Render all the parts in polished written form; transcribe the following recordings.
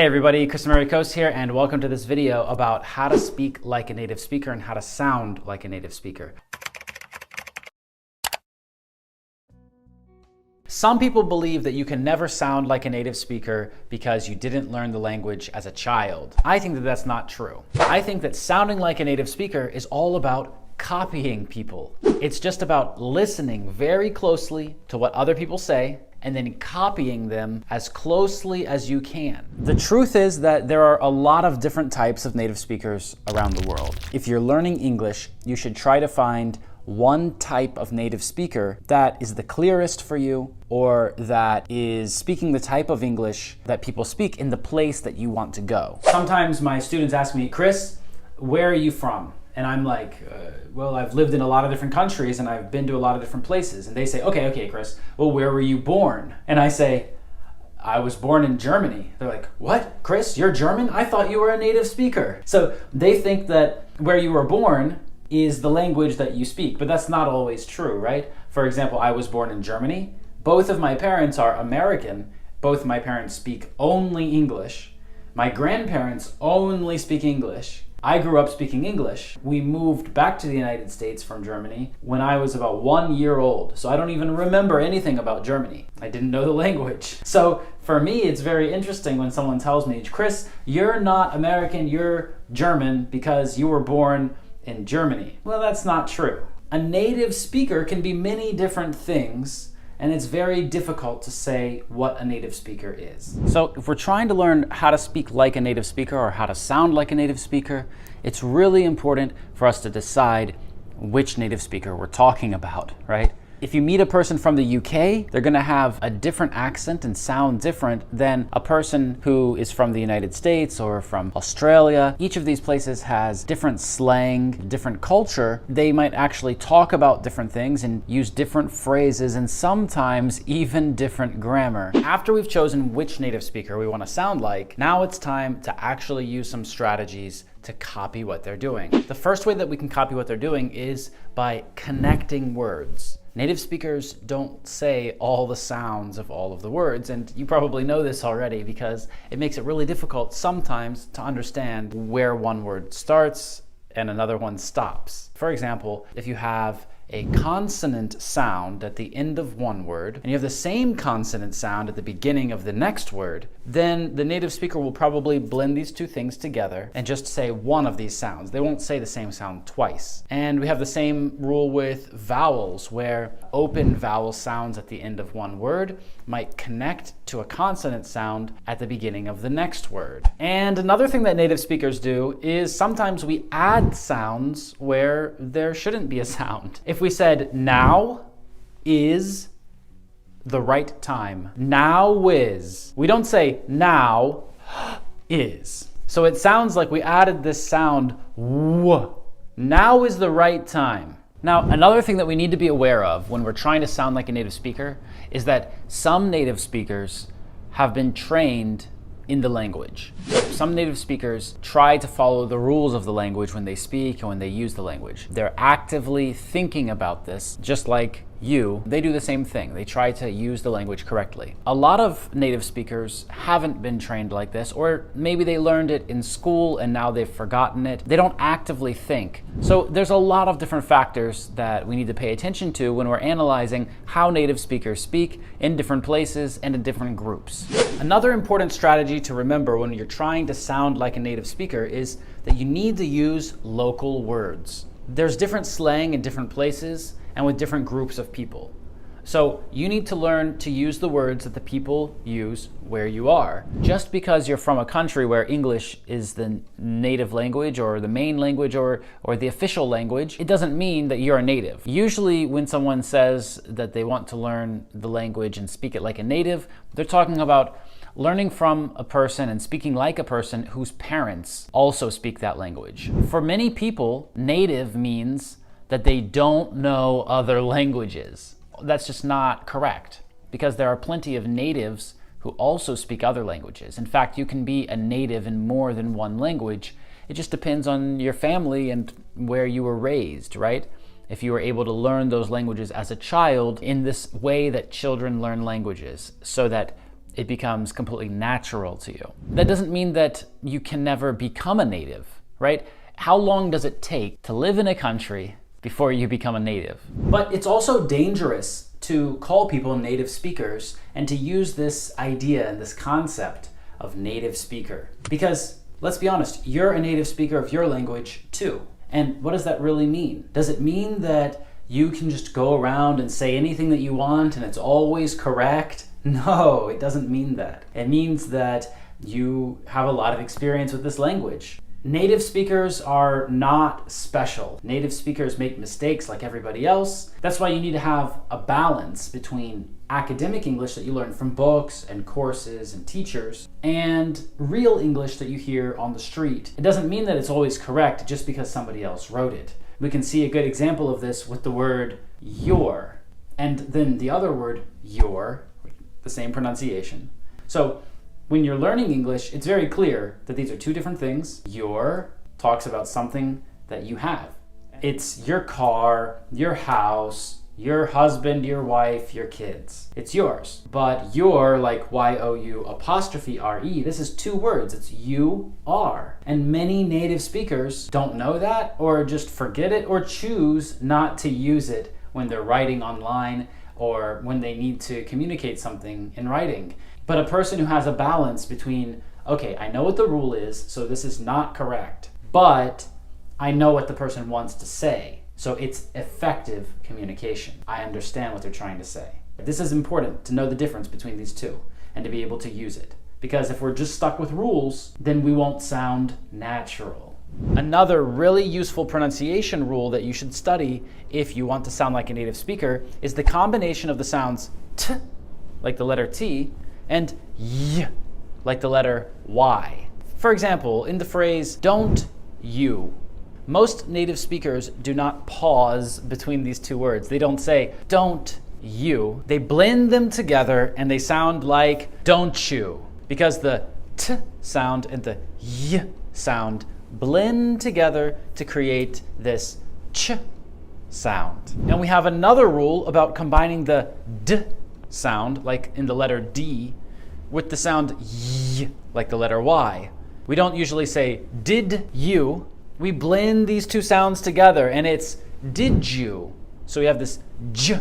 Hey everybody, Kris here, and welcome to this video about how to speak like a native speaker and how to sound like a native speaker. Some people believe that you can never sound like a native speaker because you didn't learn the language as a child. I think that that's not true. I think that sounding like a native speaker is all about copying people. It's just about listening very closely to what other people say and then copying them as closely as you can. The truth is that there are a lot of different types of native speakers around the world. If you're learning English, you should try to find one type of native speaker that is the clearest for you, or that is speaking the type of English that people speak in the place that you want to go. Sometimes my students ask me, Kris, where are you from? And I'm like, well, I've lived in a lot of different countries and I've been to a lot of different places. And they say, okay, Kris, well, where were you born? And I say, I was born in Germany. They're like, what? Kris, you're German? I thought you were a native speaker. So they think that where you were born is the language that you speak, but that's not always true, right? For example, I was born in Germany. Both of my parents are American. Both my parents speak only English. My grandparents only speak English. I grew up speaking English. We moved back to the United States from Germany when I was about 1 year old. So I don't even remember anything about Germany. I didn't know the language. So for me, it's very interesting when someone tells me, Kris, you're not American, you're German because you were born in Germany. Well, that's not true. A native speaker can be many different things, and it's very difficult to say what a native speaker is. So if we're trying to learn how to speak like a native speaker or how to sound like a native speaker, it's really important for us to decide which native speaker we're talking about, right? If you meet a person from the UK, they're gonna have a different accent and sound different than a person who is from the United States or from Australia. Each of these places has different slang, different culture. They might actually talk about different things and use different phrases and sometimes even different grammar. After we've chosen which native speaker we wanna sound like, now it's time to actually use some strategies to copy what they're doing. The first way that we can copy what they're doing is by connecting words. Native speakers don't say all the sounds of all of the words, and you probably know this already because it makes it really difficult sometimes to understand where one word starts and another one stops. For example, if you have a consonant sound at the end of one word, and you have the same consonant sound at the beginning of the next word, then the native speaker will probably blend these two things together and just say one of these sounds. They won't say the same sound twice. And we have the same rule with vowels, where open vowel sounds at the end of one word might connect to a consonant sound at the beginning of the next word. And another thing that native speakers do is sometimes we add sounds where there shouldn't be a sound. If we said now is the right time, now is, we don't say now is. So it sounds like we added this sound w. Now is the right time. Now, another thing that we need to be aware of when we're trying to sound like a native speaker is that some native speakers have been trained in the language. Some native speakers try to follow the rules of the language when they speak and when they use the language. They're actively thinking about this, just like you. They do the same thing. They try to use the language correctly. A lot of native speakers haven't been trained like this, or maybe they learned it in school and now they've forgotten it. They don't actively think. So there's a lot of different factors that we need to pay attention to when we're analyzing how native speakers speak in different places and in different groups. Another important strategy to remember when you're trying to sound like a native speaker is that you need to use local words. There's different slang in different places and with different groups of people. So you need to learn to use the words that the people use where you are. Just because you're from a country where English is the native language or the main language or the official language, it doesn't mean that you're a native. Usually when someone says that they want to learn the language and speak it like a native, they're talking about learning from a person and speaking like a person whose parents also speak that language. For many people, native means that they don't know other languages. That's just not correct, because there are plenty of natives who also speak other languages. In fact, you can be a native in more than one language. It just depends on your family and where you were raised, right? If you were able to learn those languages as a child in this way that children learn languages, so that it becomes completely natural to you. That doesn't mean that you can never become a native, right? How long does it take to live in a country before you become a native? But it's also dangerous to call people native speakers and to use this idea and this concept of native speaker. Because let's be honest, you're a native speaker of your language too. And what does that really mean? Does it mean that you can just go around and say anything that you want and it's always correct? No, it doesn't mean that. It means that you have a lot of experience with this language. Native speakers are not special. Native speakers make mistakes like everybody else. That's why you need to have a balance between academic English that you learn from books and courses and teachers and real English that you hear on the street. It doesn't mean that it's always correct just because somebody else wrote it. We can see a good example of this with the word your, and then the other word your, the same pronunciation. So when you're learning English, it's very clear that these are two different things. Your talks about something that you have. It's your car, your house, your husband, your wife, your kids. It's yours. But your, like Y-O-U''re, this is two words. It's you are. And many native speakers don't know that, or just forget it, or choose not to use it when they're writing online or when they need to communicate something in writing. But a person who has a balance between, okay, I know what the rule is, so this is not correct, but I know what the person wants to say, so it's effective communication. I understand what they're trying to say. This is important to know the difference between these two and to be able to use it. Because if we're just stuck with rules, then we won't sound natural. Another really useful pronunciation rule that you should study if you want to sound like a native speaker is the combination of the sounds t, like the letter T, and y, like the letter Y. For example, in the phrase, don't you, most native speakers do not pause between these two words. They don't say, don't you. They blend them together and they sound like, don't you. Because the t sound and the y sound blend together to create this ch sound. And we have another rule about combining the d sound, like in the letter D, with the sound y, like the letter Y. We don't usually say, did you? We blend these two sounds together and it's did you. So we have this j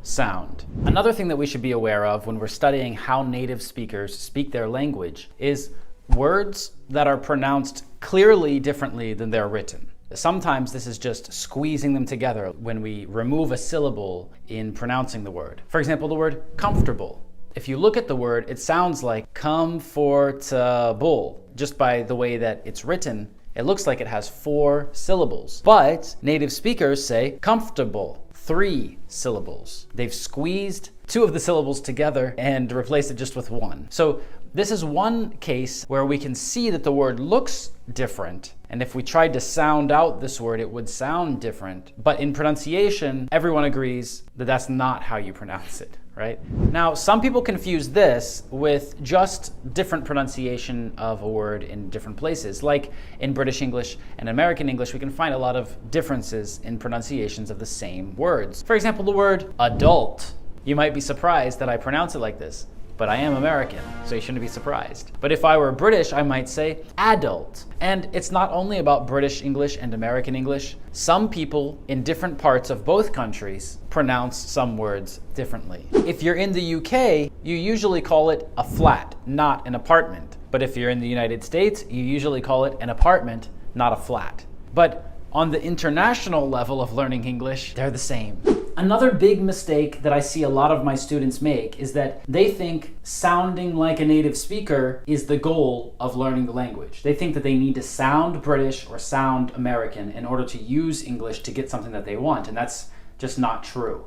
sound. Another thing that we should be aware of when we're studying how native speakers speak their language is words that are pronounced clearly differently than they're written. Sometimes this is just squeezing them together when we remove a syllable in pronouncing the word. For example, the word comfortable. If you look at the word, it sounds like comfortable. Just by the way that it's written, it looks like it has 4 syllables. But native speakers say comfortable, 3 syllables. They've squeezed 2 of the syllables together and replaced it just with 1. So this is one case where we can see that the word looks different. And if we tried to sound out this word, it would sound different. But in pronunciation, everyone agrees that that's not how you pronounce it, right? Now, some people confuse this with just different pronunciation of a word in different places. Like in British English and American English, we can find a lot of differences in pronunciations of the same words. For example, the word adult. You might be surprised that I pronounce it like this, but I am American, so you shouldn't be surprised. But if I were British, I might say adult. And it's not only about British English and American English. Some people in different parts of both countries pronounce some words differently. If you're in the UK, you usually call it a flat, not an apartment. But if you're in the United States, you usually call it an apartment, not a flat. But on the international level of learning English, they're the same. Another big mistake that I see a lot of my students make is that they think sounding like a native speaker is the goal of learning the language. They think that they need to sound British or sound American in order to use English to get something that they want, and that's just not true.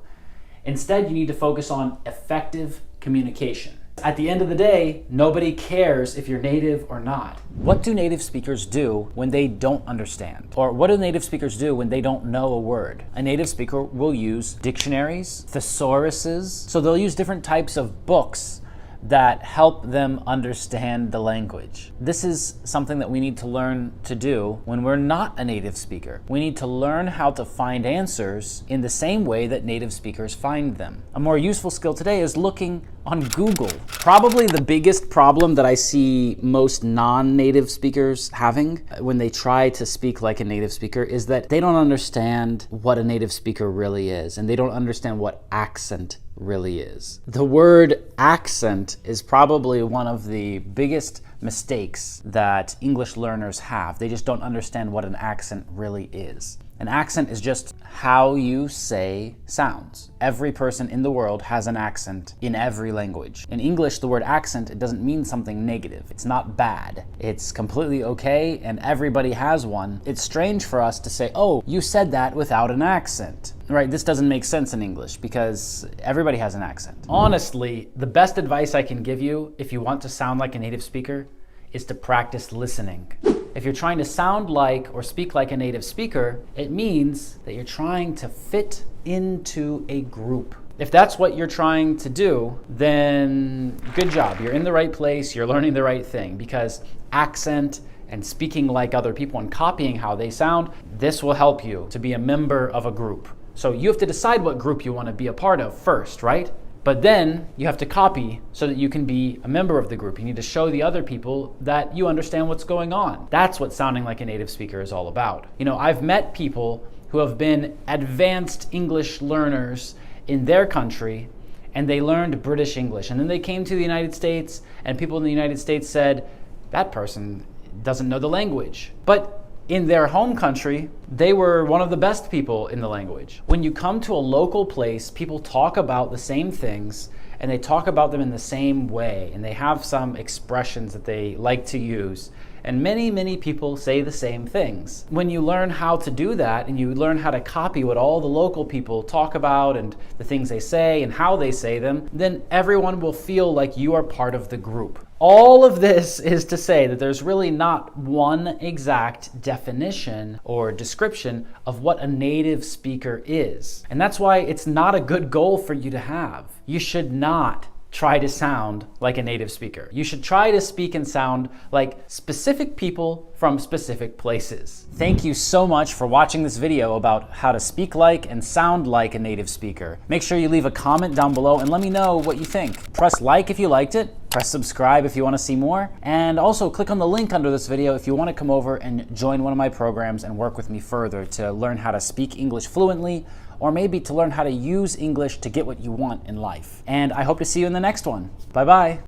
Instead, you need to focus on effective communication. At the end of the day, nobody cares if you're native or not. What do native speakers do when they don't understand? Or what do native speakers do when they don't know a word? A native speaker will use dictionaries, thesauruses. So they'll use different types of books, that help them understand the language. This is something that we need to learn to do when we're not a native speaker. We need to learn how to find answers in the same way that native speakers find them. A more useful skill today is looking on Google. Probably the biggest problem that I see most non-native speakers having when they try to speak like a native speaker is that they don't understand what a native speaker really is, and they don't understand what accent really is. The word accent is probably one of the biggest mistakes that English learners have. They just don't understand what an accent really is. An accent is just how you say sounds. Every person in the world has an accent in every language. In English, the word accent, it doesn't mean something negative. It's not bad. It's completely okay, and everybody has one. It's strange for us to say, oh, you said that without an accent. Right, this doesn't make sense in English because everybody has an accent. Honestly, the best advice I can give you if you want to sound like a native speaker is to practice listening. If you're trying to sound like or speak like a native speaker, it means that you're trying to fit into a group. If that's what you're trying to do, then good job. You're in the right place, you're learning the right thing, because accent and speaking like other people and copying how they sound, this will help you to be a member of a group. So you have to decide what group you want to be a part of first, right? But then you have to copy so that you can be a member of the group. You need to show the other people that you understand what's going on. That's what sounding like a native speaker is all about. You know, I've met people who have been advanced English learners in their country, and they learned British English. And then they came to the United States, and people in the United States said, that person doesn't know the language. But in their home country, they were one of the best people in the language. When you come to a local place, people talk about the same things, and they talk about them in the same way, and they have some expressions that they like to use. And many people say the same things. When you learn how to do that, and you learn how to copy what all the local people talk about and the things they say and how they say them, then everyone will feel like you are part of the group. All of this is to say that there's really not one exact definition or description of what a native speaker is. And that's why it's not a good goal for you to have. You should not try to sound like a native speaker. You should try to speak and sound like specific people from specific places. Thank you so much for watching this video about how to speak like and sound like a native speaker. Make sure you leave a comment down below and let me know what you think. Press like if you liked it, press subscribe if you want to see more, and also click on the link under this video if you want to come over and join one of my programs and work with me further to learn how to speak English fluently, or maybe to learn how to use English to get what you want in life. And I hope to see you in the next one. Bye-bye.